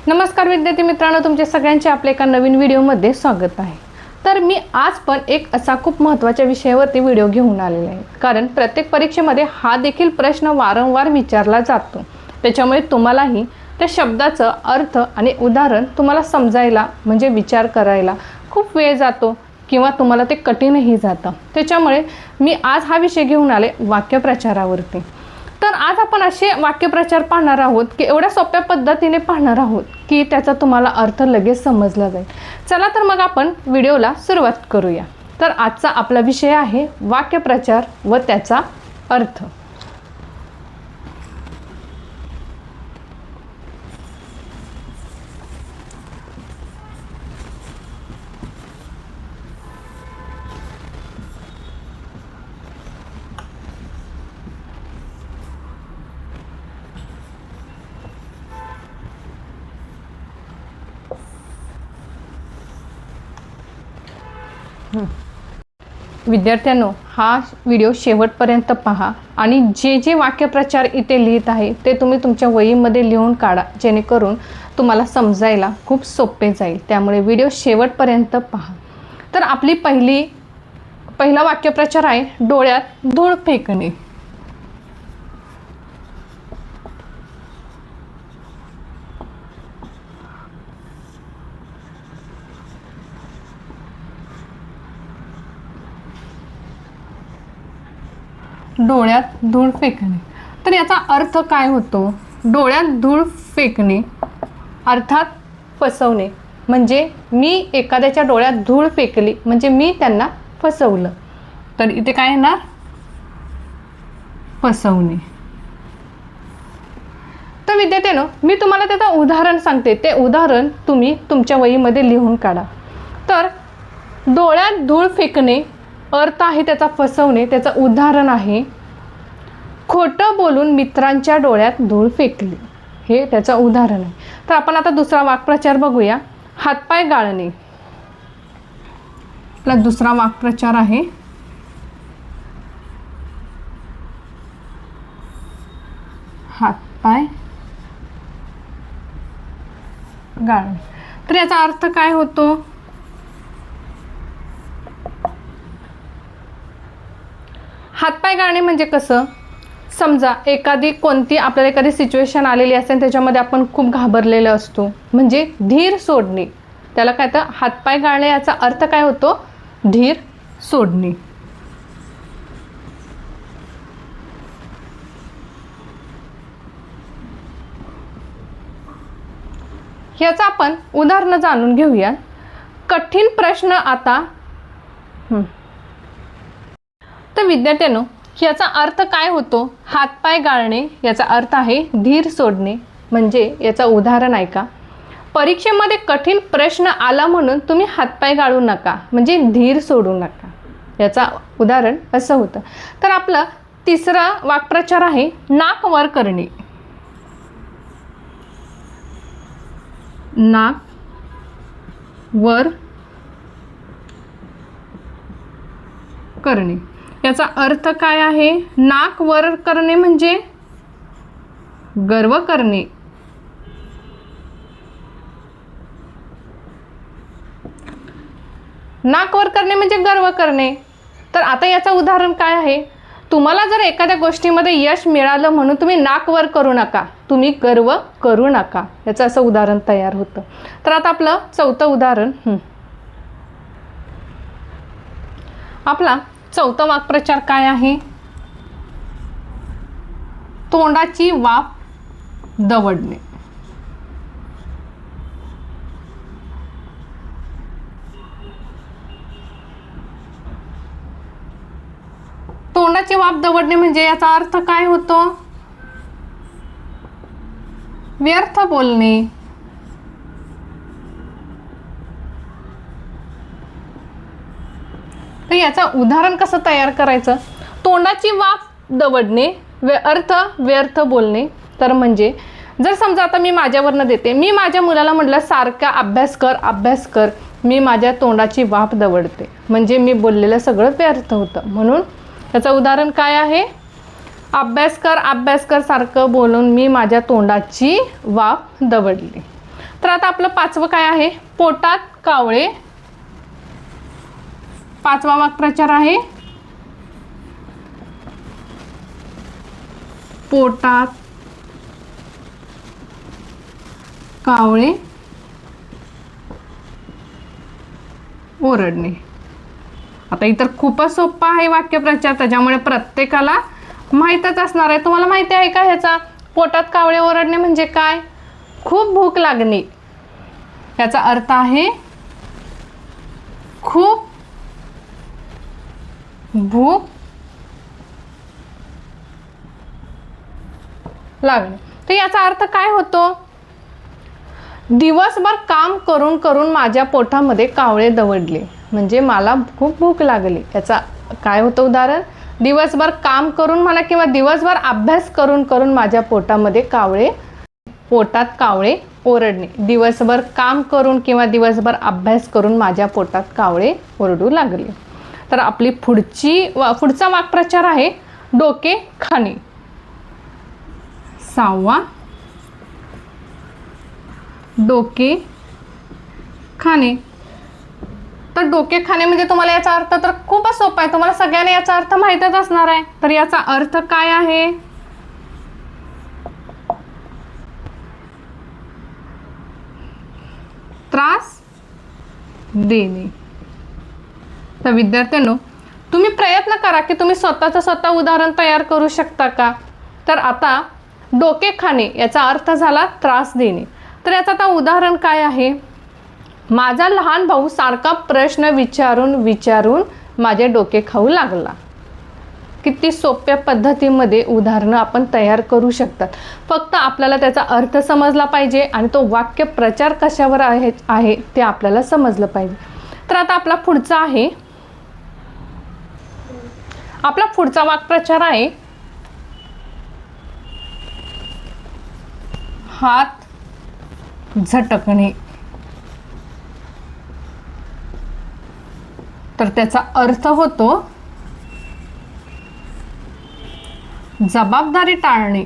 नमस्कार विद्यार्थी मित्रांनो, तुमचे सगळ्यांचे आपल्या एका नवीन व्हिडिओमध्ये स्वागत आहे। तर मी आज पण एक असा खूप महत्त्वाच्या विषयावरती व्हिडिओ घेऊन आलेले आहे, कारण प्रत्येक परीक्षेमध्ये हा देखील प्रश्न वारंवार विचारला जातो। त्याच्यामुळे तुम्हालाही त्या शब्दाचा अर्थ आणि उदाहरण तुम्हाला समजायला म्हणजे विचार करायला खूप वेळ जातो किंवा तुम्हाला ते कठीणही जातं। त्याच्यामुळे मी आज हा विषय घेऊन आले वाक्यप्रचारावरती। तर आज आपण असे वाक्यप्रचार पाहणार आहोत की एवढ्या सोप्या पद्धतीने पाहणार आहोत की त्याचा तुम्हाला अर्थ लगेच समजला जाईल। चला तर मग आपण व्हिडिओला सुरुवात करूया। तर आजचा आपला विषय आहे वाक्यप्रचार व त्याचा अर्थ। विद्यार्थ्यांनो, हा व्हिडिओ शेवटपर्यंत पहा आणि जे जे वाक्यप्रचार इथे लिहित आहे ते तुम्ही तुमच्या वहीमध्ये लिहून काढा, जेणेकरून तुम्हाला समजायला खूप सोपे जाईल। त्यामुळे व्हिडिओ शेवटपर्यंत पहा। तर आपली पहिला वाक्यप्रचार आहे डोळ्यात धूळ फेकणे। डोळ्यात धूळ फेकणे। तर याचा अर्थ काय होतो? डोळ्यात धूळ फेकणे अर्थात फसवणे, म्हणजे मी एखाद्याच्या डोळ्यात धूळ फेकली म्हणजे मी त्यांना फसवलं। तर इथे काय येणार? फसवणे। तर विद्यार्थ्यांनो, मी तुम्हाला त्याचं उदाहरण सांगते, ते उदाहरण तुम्ही तुमच्या वहीमध्ये लिहून काढा। तर डोळ्यात धूळ फेकणे अर्थ आहे त्याचा फसवणे, त्याचं उदाहरण आहे खोटं बोलून मित्रांच्या डोळ्यात धूळ फेकली, हे त्याचं उदाहरण आहे। तर आपण आता दुसरा वाक्प्रचार बघूया, हातपाय गाळणे। आपला दुसरा वाक्प्रचार आहे हातपाय गाळणे। तर याचा अर्थ काय होतो? हातपाय गाळणे म्हणजे कसं? समजा आपल्याला एखादी सिच्युएशन आलेली असेल, त्याच्यामध्ये आपण खूप घाबरलेलो असतो, म्हणजे धीर सोडणे, त्याला काय तर हातपाय गाळणे याचा अर्थ काय होतो? धीर सोडणे। याचा आपण उदाहरण जाणून घेऊया। कठीण प्रश्न आता तर विद्यार्थ्यांनो, याचा अर्थ काय होतो? हातपाय गाळणे याचा अर्थ आहे धीर सोडणे, म्हणजे याचा उदाहरण ऐका, परीक्षेमध्ये कठीण प्रश्न आला म्हणून तुम्ही हातपाय गाळू नका, म्हणजे धीर सोडू नका, याचा उदाहरण असं होतं। तर आपला तिसरा वाक्प्रचार आहे नाक वर करणे। नाक वर करणे याचा अर्थ काय आहे? नाक वर करणे म्हणजे गर्व करणे। नाक वर करणे म्हणजे गर्व करणे। तर आता याचं उदाहरण काय आहे? तुम्हाला जर एखाद्या गोष्टीमध्ये यश मिळालं म्हणून तुम्ही नाक वर करू नका, तुम्ही गर्व करू नका, याचं असं उदाहरण तयार होतं। तर आता आपलं चौथं उदाहरण, आपला चौथा वाक्प्रचार काय आहे? तोंडाची वाफ दवडणे। तोंडाची वाफ दवडणे म्हणजे याचा अर्थ काय होतो? व्यर्थ बोलणे। तर याचं उदाहरण कसं तयार करायचं? तोंडाची वाफ दवडणे अर्थ व्यर्थ बोलणे। तर म्हणजे जर समजा आता मी माझ्यावरनं देते, मी माझ्या मुलाला म्हटलं सारखा अभ्यास कर अभ्यास कर, मी माझ्या तोंडाची वाफ दवडते, म्हणजे मी बोललेलं सगळं व्यर्थ होतं। म्हणून याचं उदाहरण काय आहे? अभ्यास कर सारखं बोलून मी माझ्या तोंडाची वाफ दवडली। तर आता आपलं पाचवं काय आहे, पोटात कावळे. पाचवा वाक्प्रचार आहे पोटात कावळे ओरडणे. आता इतर खूपच सोपा आहे वाक्यप्रचार, त्याच्यामुळे प्रत्येकाला माहीतच असणार आहे. तुम्हाला माहिती आहे का ह्याचा पोटात कावळे ओरडणे म्हणजे काय? खूप भूक लागणे याचा अर्थ आहे खूप भूक लागणे. तर याचा अर्थ काय होतो? दिवसभर काम करून करून माझ्या पोटामध्ये कावळे दवडले, म्हणजे मला खूप भूक लागली. याचा काय होतं उदाहरण? दिवसभर काम करून मला किंवा दिवसभर अभ्यास करून करून माझ्या पोटात कावळे ओरडणे. दिवसभर काम करून किंवा दिवसभर अभ्यास करून माझ्या पोटात कावळे ओरडू लागले. तर आपली पुढचा वाक्प्रचार आहे डोके खाणे. सहावा डोके खाणे. तर डोके खाणे म्हणजे तुम्हाला याचा अर्थ तर खूपच सोपा आहे, तुम्हाला सगळ्यांना याचा अर्थ माहीतच असणार आहे. तर याचा अर्थ काय आहे? त्रास देणे. तर विद्यार्थ्यांनो, तुम्ही प्रयत्न करा की तुम्ही स्वतः उदाहरण तयार करू शकता का? तर आता डोके खाणे याचा अर्थ झाला त्रास देणे. तर याचं आता उदाहरण काय आहे? माझा लहान भाऊ सारखा प्रश्न विचारून माझे डोके खाऊ लागला. किती सोप्या पद्धतीमध्ये उदाहरणं आपण तयार करू शकतात. फक्त आपल्याला त्याचा अर्थ समजला पाहिजे आणि तो वाक्य प्रचार कशावर आहे ते आपल्याला समजलं पाहिजे. तर आता आपला पुढचा वाक्प्रचार आहे हात झटकणे. तर त्याचा अर्थ होतो जबाबदारी टाळणे.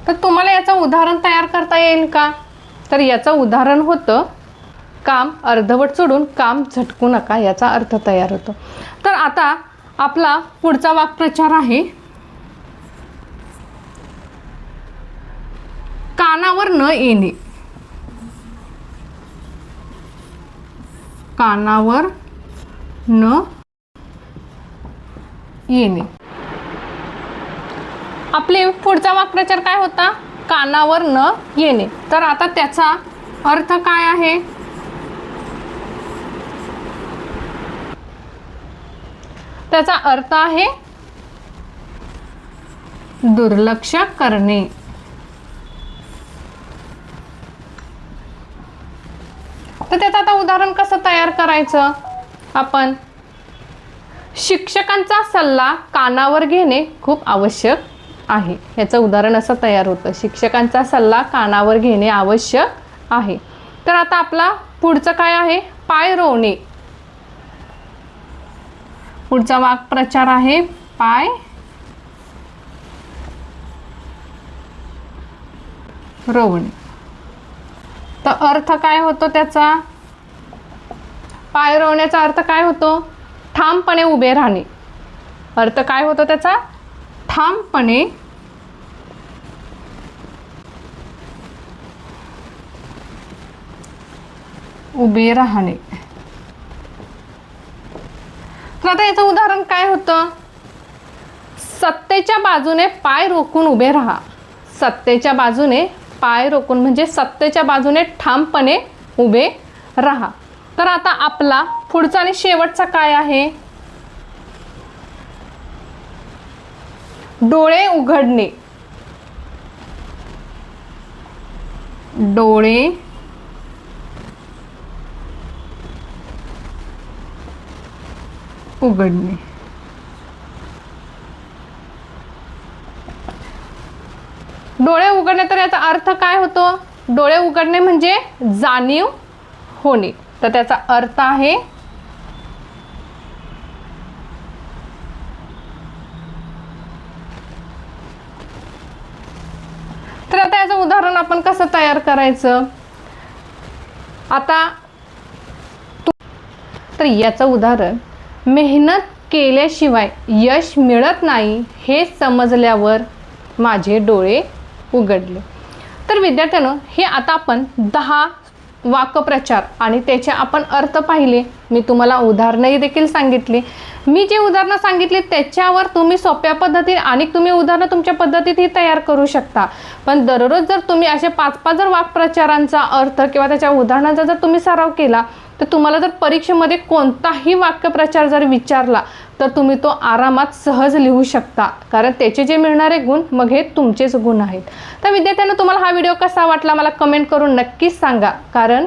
तर तुम्हाला याचं उदाहरण तयार करता येईल का? तर याचं उदाहरण होतं काम अर्धवट सोडून काम झटकू नका, याचा अर्थ तयार होतो. तर आता आपला पुढचा वाक्प्रचार आहे कानावर न येणे. कानावर न येणे. आपले पुढचा वाक्प्रचार काय होता? कानावर न येणे. तर आता त्याचा अर्थ काय आहे? त्याचा अर्थ आहे दुर्लक्ष करणे. तर त्याचं आता उदाहरण कसं तयार करायचं? आपण शिक्षकांचा सल्ला कानावर घेणे खूप आवश्यक आहे. याचं उदाहरण असं तयार होतं, शिक्षकांचा सल्ला कानावर घेणे आवश्यक आहे. तर आता आपला पुढचं काय आहे? पाय रोवणे. पुढचा वाक्प्रचार आहे पाय रोवणे. तर अर्थ काय होतो त्याचा? पाय रोवण्याचा अर्थ काय होतो? ठामपणे उभे राहणे. अर्थ काय होतो त्याचा? ठामपणे उभे राहणे. तर आता याचं उदाहरण काय होतं? सत्तेच्या बाजूने पाय रोखून उभे राहा. सत्तेच्या बाजूने पाय रोखून म्हणजे सत्तेच्या बाजूने ठामपणे उभे राहा. तर आता आपला पुढचा आणि शेवटचा काय आहे? डोळे उघडणे. डोळे उघडणे. डोळे उघडणे. तर याचा अर्थ काय होतो? डोळे उघडणे म्हणजे जाणीव होणे. तर त्याचा अर्थ आहे उदाहरण आपण कसं तयार करायचं आता तर याचं उदाहरण, मेहनत केल्याशिवाय यश मिळत नाही हे समजल्यावर माझे डोळे उघडले. तर विद्यार्थ्यांनो, हे आता आपण 10 वाक्प्रचार आणि त्याचे आपण अर्थ पाहिले. मी तुम्हाला उदाहरणंही देखील सांगितली. मी जे उदाहरणं सांगितली त्याच्यावर तुम्ही सोप्या पद्धतीने आणि तुम्ही उदाहरणं तुमच्या पद्धतीतही तयार करू शकता. पण दररोज जर तुम्ही असे 5-5 जर वाक्प्रचारांचा अर्थ किंवा त्याच्या उदाहरणांचा जर तुम्ही सराव केला तर तुम्हाला जर परीक्षेमध्ये कोणताही वाक्यप्रचार जर विचारला तर तुम्ही तो आरामात सहज लिहू शकता, कारण त्याचे जे मिळणारे गुण मग हे तुमचेच गुण आहेत. तर विद्यार्थ्यांनो, तुम्हाला हा व्हिडिओ कसा वाटला मला कमेंट करून नक्कीच सांगा, कारण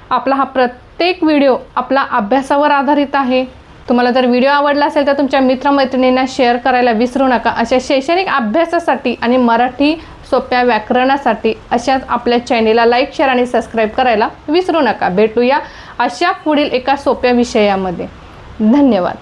आपला हा प्रत्येक व्हिडिओ आपला अभ्यासावर आधारित आहे. तुम्हाला जर व्हिडिओ आवडला असेल तर तुमच्या मित्रमैत्रिणींना शेअर करायला विसरू नका. अशा शैक्षणिक अभ्यासासाठी आणि मराठी सोप्या व्याकरणासाठी अशाच आपल्या चॅनेलला लाईक, शेअर आणि सबस्क्राईब करायला विसरू नका. भेटूया अशा पुढील एका सोप्या विषयामध्ये. धन्यवाद.